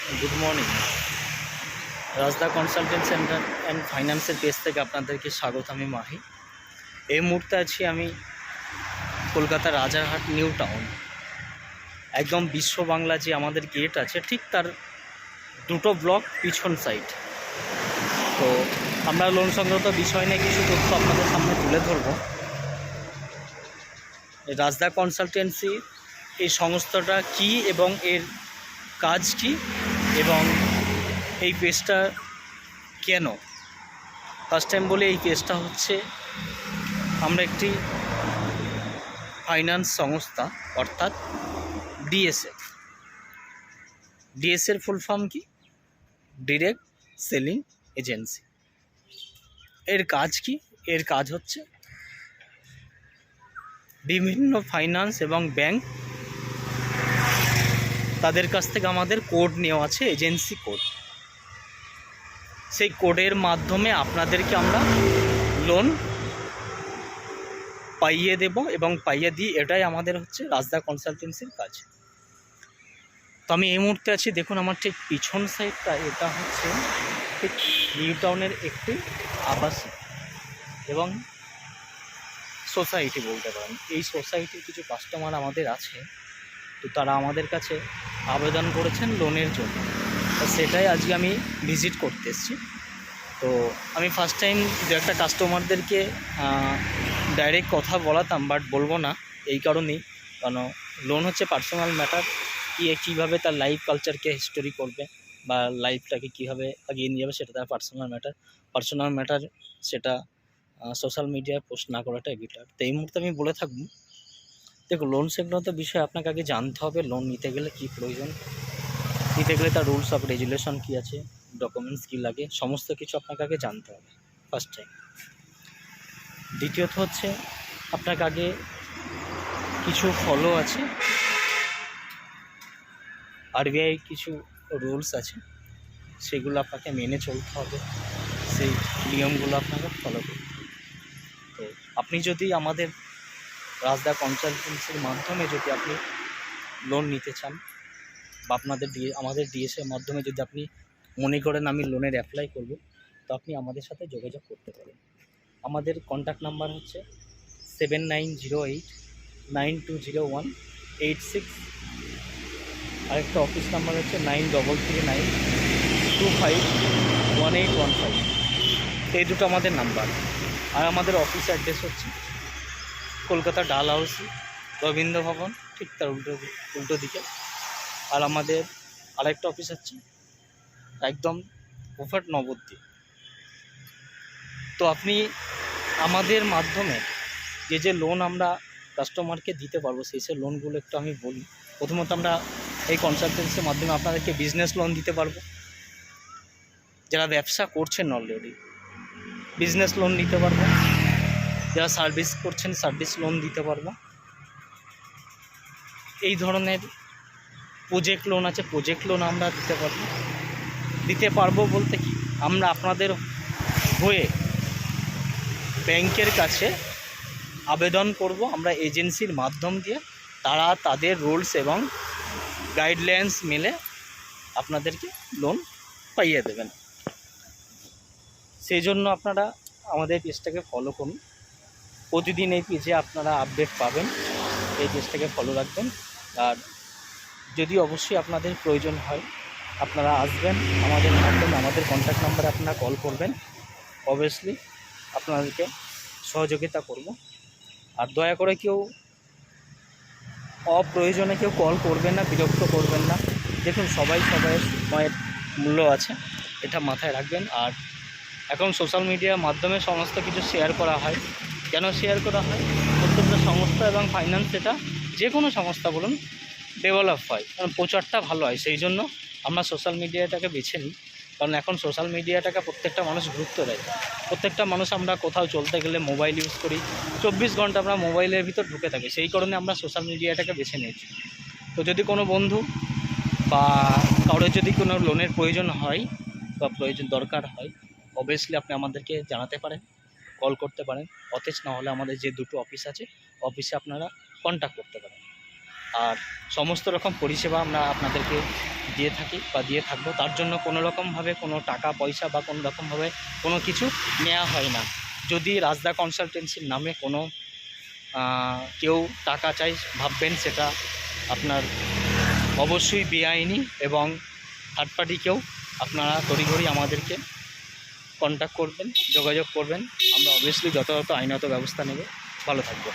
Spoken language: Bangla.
Good morning. Rajda consultant centre and ফাইন্যান্সের পেজ থেকে আপনাদেরকে স্বাগত। আমি মাহি। এই মুহূর্তে আছি আমি কলকাতা রাজারহাট নিউ টাউন, একদম বিশ্ব বাংলা যে আমাদের গেট আছে ঠিক তার দুটো ব্লক পিছন সাইড। তো আমরা লোন সংক্রান্ত বিষয় নিয়ে কিছু তথ্য আপনাদের সামনে তুলে ধরব। রাজদা কনসালটেন্সি এই সংস্থাটা কি এবং এর কাজ কি এবং এই পেজটা কেন। ফার্স্ট টাইম বলে এই পেজটা হচ্ছে আমরা একটি ফাইন্যান্স সংস্থা, অর্থাৎ ডিএসএফ। ডিএসএর ফুল ফর্ম কি? Direct selling agency. এর কাজ কি? এর কাজ হচ্ছে বিভিন্ন ফাইন্যান্স এবং ব্যাংক তাদের কাছ থেকে আমাদের কোড নেওয়া আছে, এজেন্সি কোড। সেই কোডের মাধ্যমে আপনাদেরকে আমরা লোন পাইয়ে দেব এবং পাইয়ে দিই। এটাই আমাদের হচ্ছে রাজদা কনসালটেন্সির কাজ। তো আমি এই মুহূর্তে আছি, দেখুন আমার ঠিক পিছন সাইডটা, এটা হচ্ছে ঠিক নিউ টাউনের একটি আবাসিক এবং সোসাইটি বলতে পারেন। এই সোসাইটির কিছু কাস্টমার আমাদের আছে, তো তারা আমাদের কাছে আবেদন করেছেন লোনের জন্য। তো সেটাই আজকে আমি ভিজিট করতে এসেছি। তো আমি ফার্স্ট টাইম দু একটা কাস্টমারদেরকে ডাইরেক্ট কথা বলাতাম, বাট বলবো না এই কারণেই, কারণ লোন হচ্ছে পার্সোনাল ম্যাটার। কীভাবে তার লাইফ কালচারকে হিস্টোরি করবে বা লাইফটাকে কীভাবে এগিয়ে নিয়ে যাবে, সেটা তার পার্সোনাল ম্যাটার। সেটা সোশ্যাল মিডিয়ায় পোস্ট না করাটাই বেটার। তো এই মুহূর্তে আমি বলে থাকবো, দেখুন লোন সংক্রান্ত বিষয়ে আপনাকে আগে জানতে হবে লোন নিতে গেলে কী প্রয়োজন, নিতে গেলে তার রুলস অফ রেগুলেশন কী আছে, ডকুমেন্টস কী লাগে, সমস্ত কিছু আপনাকে আগে জানতে হবে ফার্স্ট টাইম। দ্বিতীয়ত হচ্ছে আপনাকে আগে কিছু ফলো আছে, আরবিআই কিছু রুলস আছে, সেগুলো আপনাকে মেনে চলতে হবে, সেই নিয়মগুলো আপনাকে ফলো করতে হবে। তো আপনি যদি আমাদের রাজদা কনসালটেন্সির মাধ্যমে যদি আপনি লোন নিতে চান বা আমাদের ডিএসের মাধ্যমে যদি আপনি মনে করেন আমি লোনের অ্যাপ্লাই করব, তো আপনি আমাদের সাথে যোগাযোগ করতে পারেন। আমাদের কন্ট্যাক্ট নাম্বার হচ্ছে 7908920186। আরেকটা অফিস নাম্বার হচ্ছে 9339251815। এই দুটো আমাদের নাম্বার। আর আমাদের অফিস অ্যাড্রেস হচ্ছে কলকাতা ডাল হাউসি, রবীন্দ্র ভবন, ঠিক তার উল্টো দিকে। আর আমাদের আরেকটা অফিস হচ্ছে একদম ওভার নবদ্বীপ। তো আপনি আমাদের মাধ্যমে যে লোন আমরা কাস্টমারকে দিতে পারবো, সেই লোনগুলো একটু আমি বলি। প্রথমত আমরা এই কনসালটেন্সির মাধ্যমে আপনাদেরকে বিজনেস লোন দিতে পারবো। যারা ব্যবসা করছেন অলরেডি, বিজনেস লোন নিতে পারবো। যারা সার্ভিস করছেন, সার্ভিস লোন দিতে পারবো। এই ধরনের প্রজেক্ট লোন আছে, প্রজেক্ট লোন আমরা দিতে পারবো বলতে কি, আমরা আপনাদের হয়ে ব্যাংকের কাছে আবেদন করব, আমরা এজেন্সির মাধ্যম দিয়ে। তারা তাদের রুলস এবং গাইডলাইন্স মেনে আপনাদেরকে লোন পাইয়ে দেবেন। সেই জন্য আপনারা আমাদের পেজটাকে ফলো করুন। প্রতিদিন এই পেজে আপনারা আপডেট পাবেন, এই পেজটাকে ফলো রাখবেন। আর যদি অবশ্যই আপনাদের প্রয়োজন হয়, আপনারা আসবেন আমাদের মাধ্যমে, আমাদের কন্ট্যাক্ট নাম্বারে আপনারা কল করবেন। অবভিয়াসলি আপনাদেরকে সহযোগিতা করব। আর দয়া করে কেউ অপ্রয়োজনে কেউ কল করবেন না, বিরক্ত করবেন না। দেখুন সবাই সবাইয়ের সময়ের মূল্য আছে, এটা মাথায় রাখবেন। আর এখন সোশ্যাল মিডিয়ার মাধ্যমে সমস্ত কিছু শেয়ার করা হয়। কেন শেয়ার করা হয়? প্রত্যেকটা সংস্থা এবং ফাইন্যান্স, এটা যে কোনো সংস্থা বলুন, ডেভেলপ হয়, কারণ প্রচারটা ভালো হয়। সেই জন্য আমরা সোশ্যাল মিডিয়াটাকে বেছে নিই, কারণ এখন সোশ্যাল মিডিয়াটাকে প্রত্যেকটা মানুষ গুরুত্ব দেয়। প্রত্যেকটা মানুষ আমরা কোথাও চলতে গেলে মোবাইল ইউজ করি, 24 ঘন্টা আমরা মোবাইলের ভিতর ঢুকে থাকি। সেই কারণে আমরা সোশ্যাল মিডিয়াটাকে বেছে নিয়েছি। তো যদি কোনো বন্ধু বা কারোর যদি কোনো লোনের প্রয়োজন হয় বা দরকার হয়, অবভিয়াসলি আপনি আমাদেরকে জানাতে পারেন, কল করতে পারেন। অথচ না হলে আমাদের যে দুটো অফিস আছে, অফিসে আপনারা কন্ট্যাক্ট করতে পারেন। আর সমস্ত রকম পরিষেবা আমরা আপনাদেরকে দিয়ে থাকি বা দিয়ে থাকবো। তার জন্য কোনো রকমভাবে কোনো টাকা পয়সা বা কোনো রকমভাবে কোনো কিছু নেওয়া হয় না। যদি রাজদা কনসালটেন্সির নামে কোনো কেউ টাকা চাই ভাববেন, সেটা আপনার অবশ্যই বেআইনি, এবং থার্ড পার্টি কেউ আপনারা তড়িঘড়ি আমাদেরকে কন্ট্যাক্ট করবেন, যোগাযোগ করবেন। আমরা অবভিয়াসলি যথাযথ আইনত ব্যবস্থা নেব। ভালো থাকবেন।